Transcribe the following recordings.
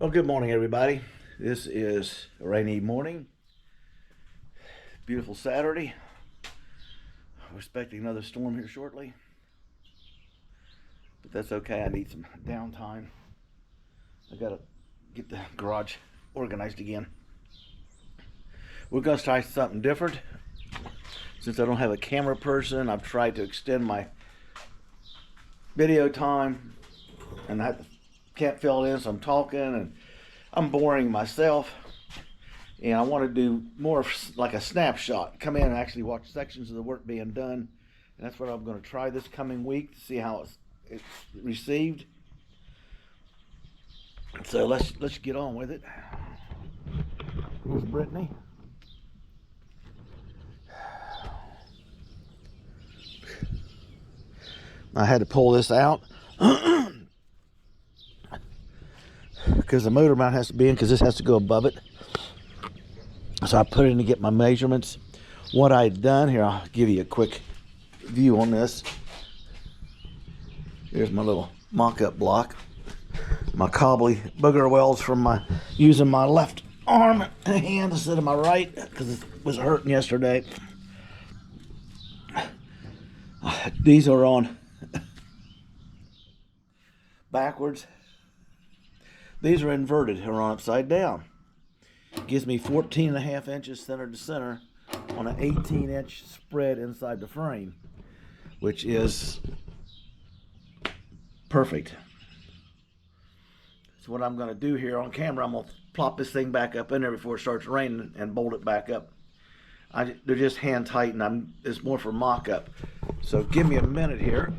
Well, good morning, everybody. This is a rainy morning. Beautiful Saturday. We're expecting another storm here shortly, but that's okay. I need some downtime. I gotta get the garage organized again. We're gonna try something different. Since I don't have a camera person, I've tried to extend my video time, and I can't fill it in, so I'm talking and I'm boring myself. And I want to do more of like a snapshot. Come in and actually watch sections of the work being done. And that's what I'm going to try this coming week to see how it's received. So let's get on with it. Here's Brittany. I had to pull this out because the motor mount has to be in, because this has to go above it. So I put it in to get my measurements. What I had done here, I'll give you a quick view on this. Here's my little mock-up block. My cobbly booger welds from using my left arm and hand instead of my right, because it was hurting yesterday. These are on backwards. These are inverted or on upside down. Gives me 14.5 inches center to center on an 18-inch spread inside the frame, which is perfect. So what I'm going to do here on camera, I'm going to plop this thing back up in there before it starts raining and bolt it back up. They're just hand tight, and it's more for mock-up. So give me a minute here.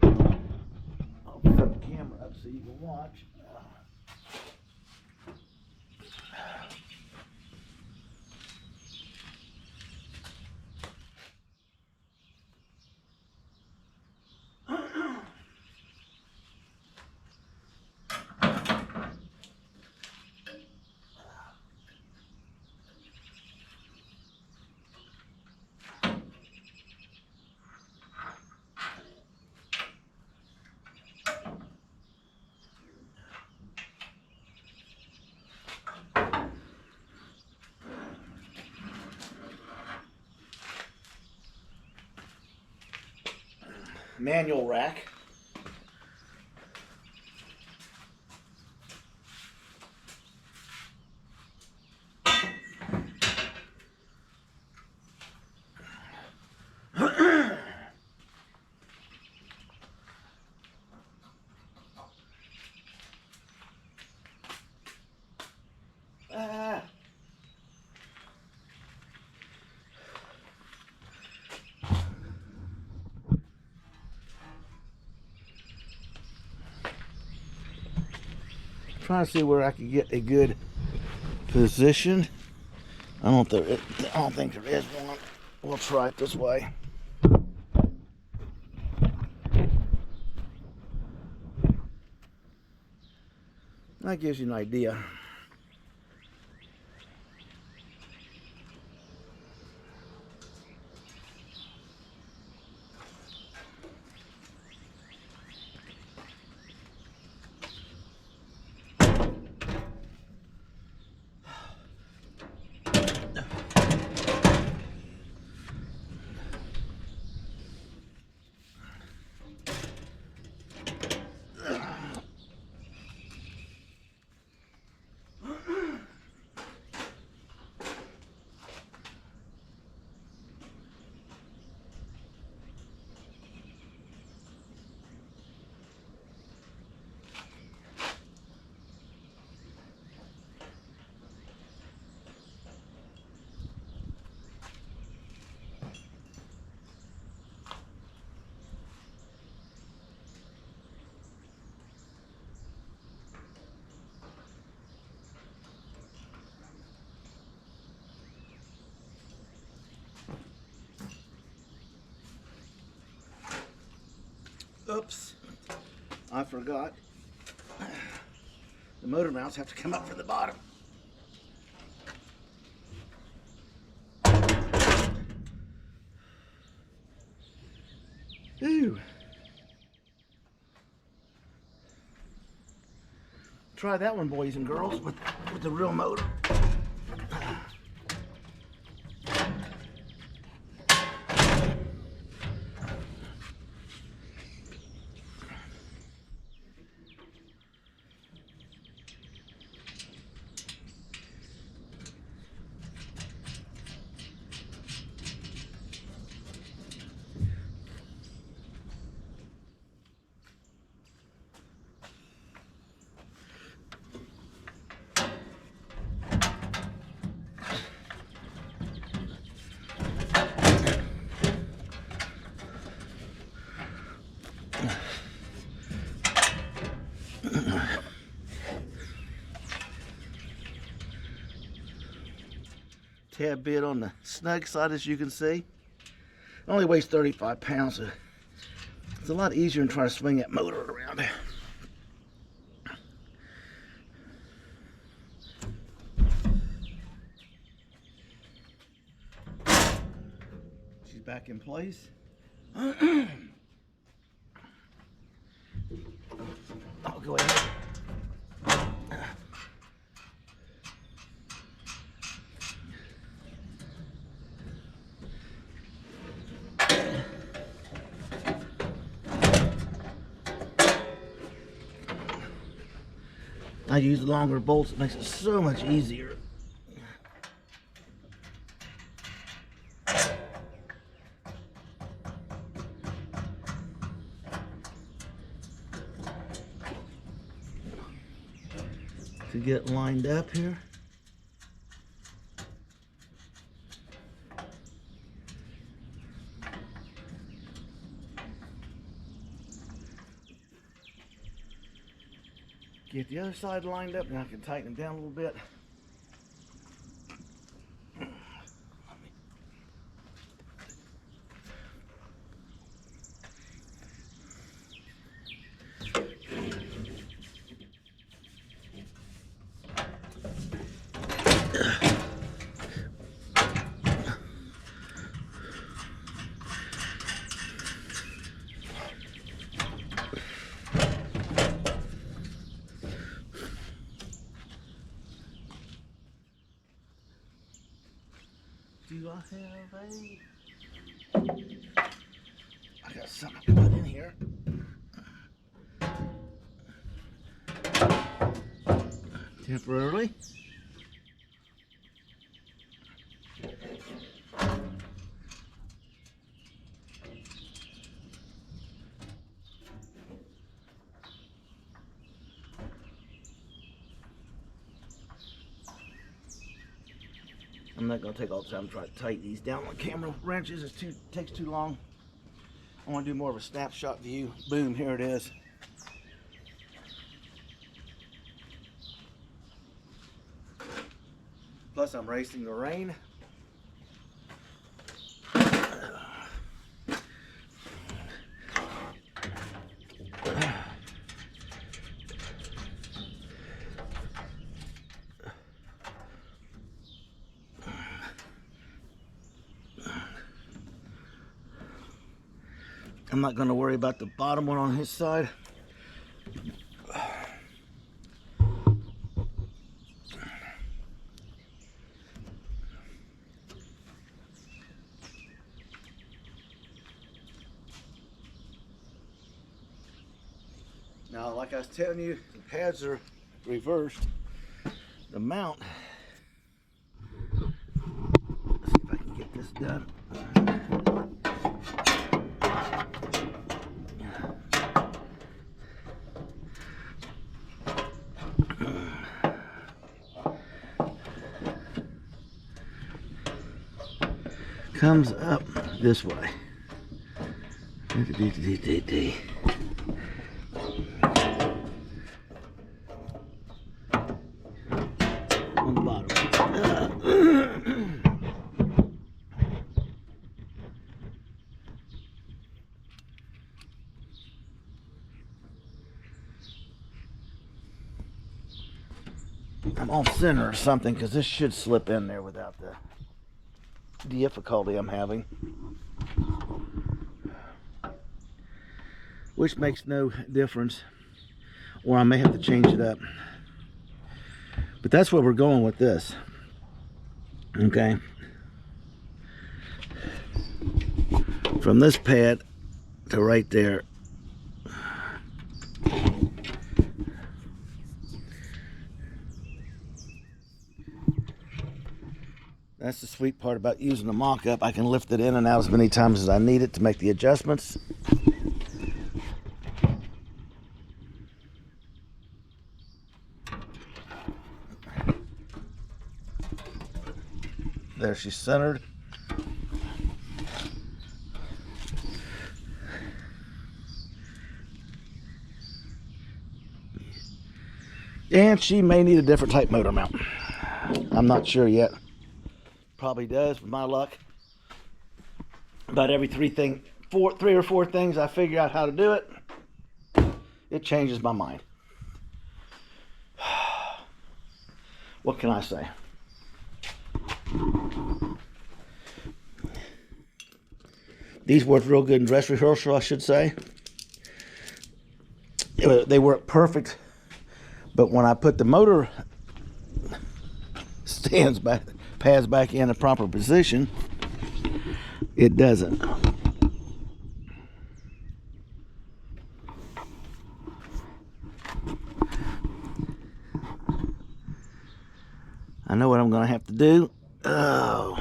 I'll put the camera up so you can watch. Manual rack. Trying to see where I can get a good position. I don't think there is one. We'll try it this way. That gives you an idea. Oops, I forgot. The motor mounts have to come up from the bottom. Ooh. Try that one, boys and girls, with the real motor. Tad bit on the snug side, as you can see. It only weighs 35 pounds. So it's a lot easier than trying to swing that motor around. She's back in place. I'll go ahead. I use longer bolts. It makes it so much easier. To get lined up here. Get the other side lined up, and I can tighten them down a little bit. Do I have I got something to put in here. Temporarily. I'm not going to take all the time to try to tighten these down on camera wrenches. It takes too long. I want to do more of a snapshot view. Boom, here it is. Plus I'm racing the rain. I'm not going to worry about the bottom one on his side. Now, like I was telling you, the pads are reversed. The mount, let's see if I can get this done. Comes up this way. On the bottom. I'm off center or something, because this should slip in there without the difficulty I'm having, which makes no difference, or I may have to change it up. But that's where we're going with this. Okay. From this pad to right there. That's the sweet part about using the mock-up. I can lift it in and out as many times as I need it to make the adjustments. There, she's centered. And she may need a different type motor mount. I'm not sure yet. Probably does, with my luck. About every three or four things I figure out how to do it, it changes my mind. What can I say? These worked real good in dress rehearsal, I should say. They work perfect, but when I put the motor pads back in a proper position, it doesn't. I know what I'm going to have to do. Oh,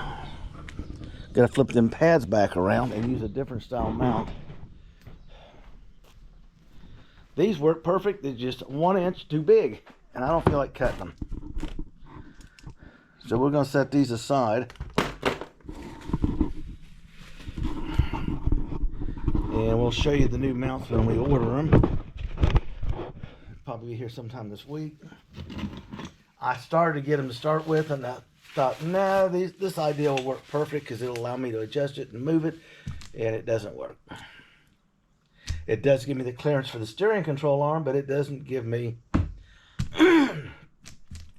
gotta flip them pads back around and use a different style mount. These work perfect. They're just 1 inch too big, and I don't feel like cutting them. So we're going to set these aside. And we'll show you the new mounts when we order them. Probably be here sometime this week. I started to get them to start with, and I thought, no, this idea will work perfect because it'll allow me to adjust it and move it, and it doesn't work. It does give me the clearance for the steering control arm, but it doesn't give me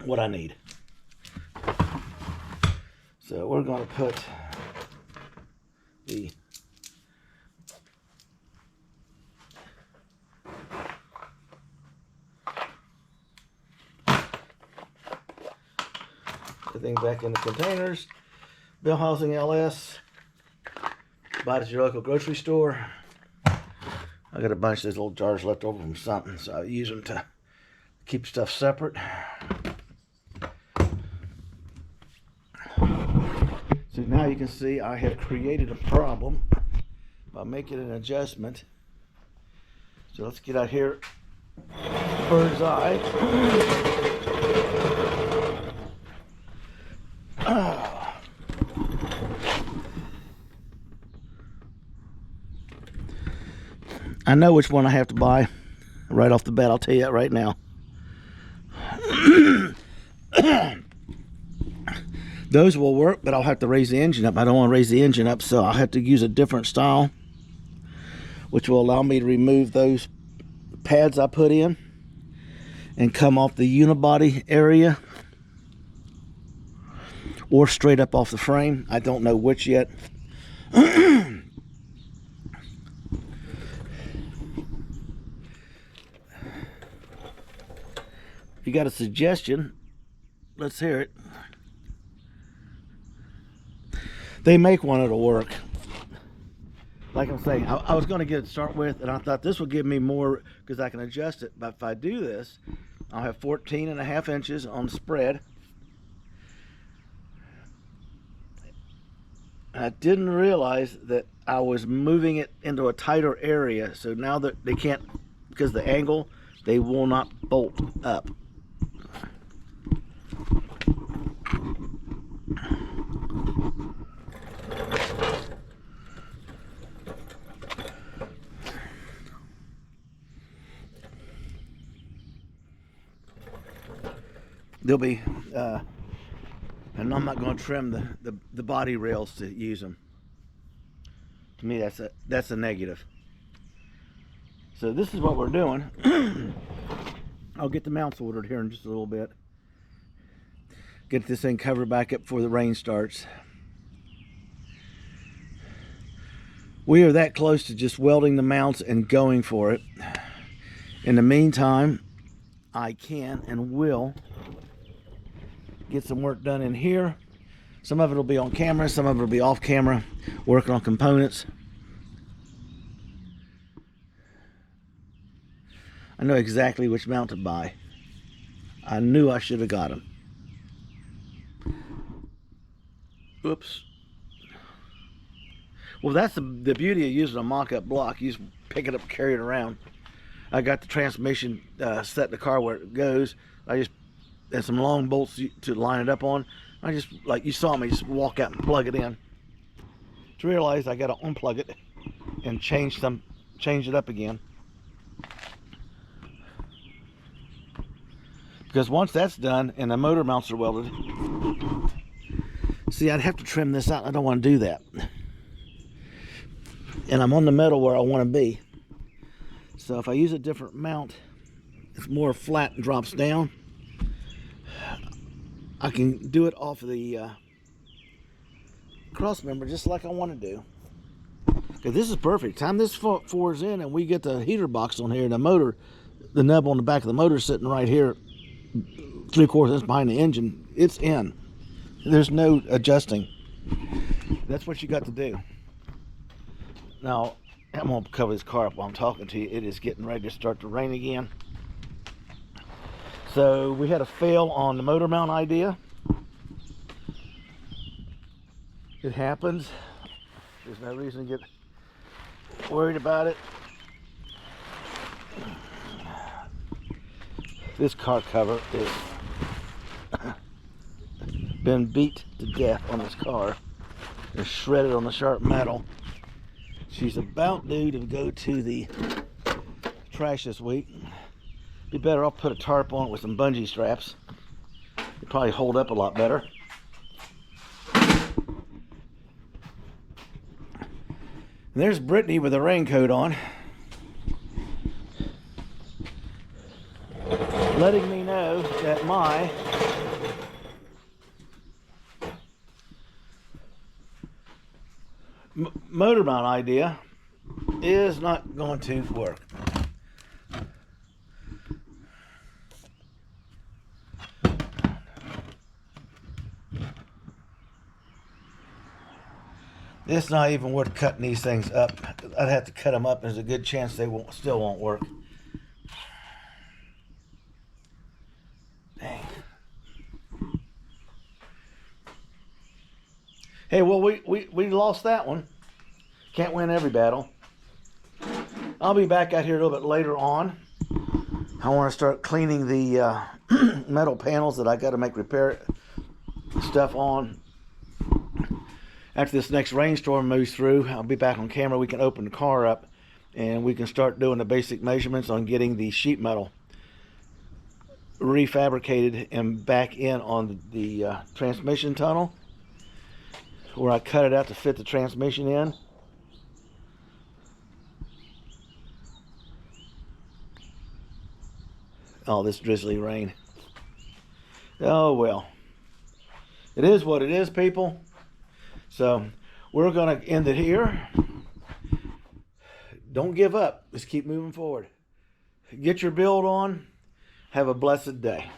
what I need. So we're going to put the thing back in the containers. Bill Housing LS. Buy it at your local grocery store. I got a bunch of these little jars left over from something, so I use them to keep stuff separate. So now you can see I have created a problem by making an adjustment. So let's get out here, bird's eye. I know which one I have to buy right off the bat. I'll tell you that right now. Those will work, but I'll have to raise the engine up. I don't want to raise the engine up, so I'll have to use a different style, which will allow me to remove those pads I put in and come off the unibody area or straight up off the frame. I don't know which yet. If you got a suggestion, let's hear it. They make one that'll work. Like I'm saying, I was going to get it to start with, and I thought this will give me more because I can adjust it. But if I do this, I'll have 14.5 inches on spread. I didn't realize that I was moving it into a tighter area. So now that they can't, because of the angle, they will not bolt up. They'll be, and I'm not going to trim the body rails to use them. To me, that's a negative. So this is what we're doing. I'll get the mounts ordered here in just a little bit. Get this thing covered back up before the rain starts. We are that close to just welding the mounts and going for it. In the meantime, I can and will get some work done in here. Some of it will be on camera, some of it will be off camera, working on components. I know exactly which mount to buy. I knew I should have got them. Oops. Well, that's the beauty of using a mock-up block. You just pick it up and carry it around. I got the transmission set in the car where it goes. I just had some long bolts to line it up on. I just, like you saw me, just walk out and plug it in. To realize I got to unplug it and change it up again. Because once that's done and the motor mounts are welded, see, I'd have to trim this out. I don't want to do that. And I'm on the metal where I want to be. So if I use a different mount, it's more flat and drops down. I can do it off of the cross member just like I want to do. Okay, this is perfect. Time this fours in and we get the heater box on here and the motor, the nub on the back of the motor sitting right here, 3/4 inch behind the engine. It's in. There's no adjusting. That's what you got to do. Now, I'm going to cover this car up while I'm talking to you. It is getting ready to start to rain again. So we had a fail on the motor mount idea. It happens. There's no reason to get worried about it. This car cover is been beat to death on this car. It's shredded on the sharp metal. She's about due to go to the trash this week. Be better off put a tarp on it with some bungee straps. It'd probably hold up a lot better. And there's Brittany with a raincoat on, letting me know that my motor mount idea is not going to work. It's not even worth cutting these things up. I'd have to cut them up. There's a good chance they still won't work. Dang. Hey, well, we lost that one. Can't win every battle. I'll be back out here a little bit later on. I want to start cleaning the metal panels that I got to make repair stuff on. After this next rainstorm moves through, I'll be back on camera. We can open the car up and we can start doing the basic measurements on getting the sheet metal refabricated and back in on the transmission tunnel, where I cut it out to fit the transmission in. Oh, this drizzly rain. Oh well. It is what it is, people. So we're going to end it here. Don't give up. Just keep moving forward. Get your build on. Have a blessed day.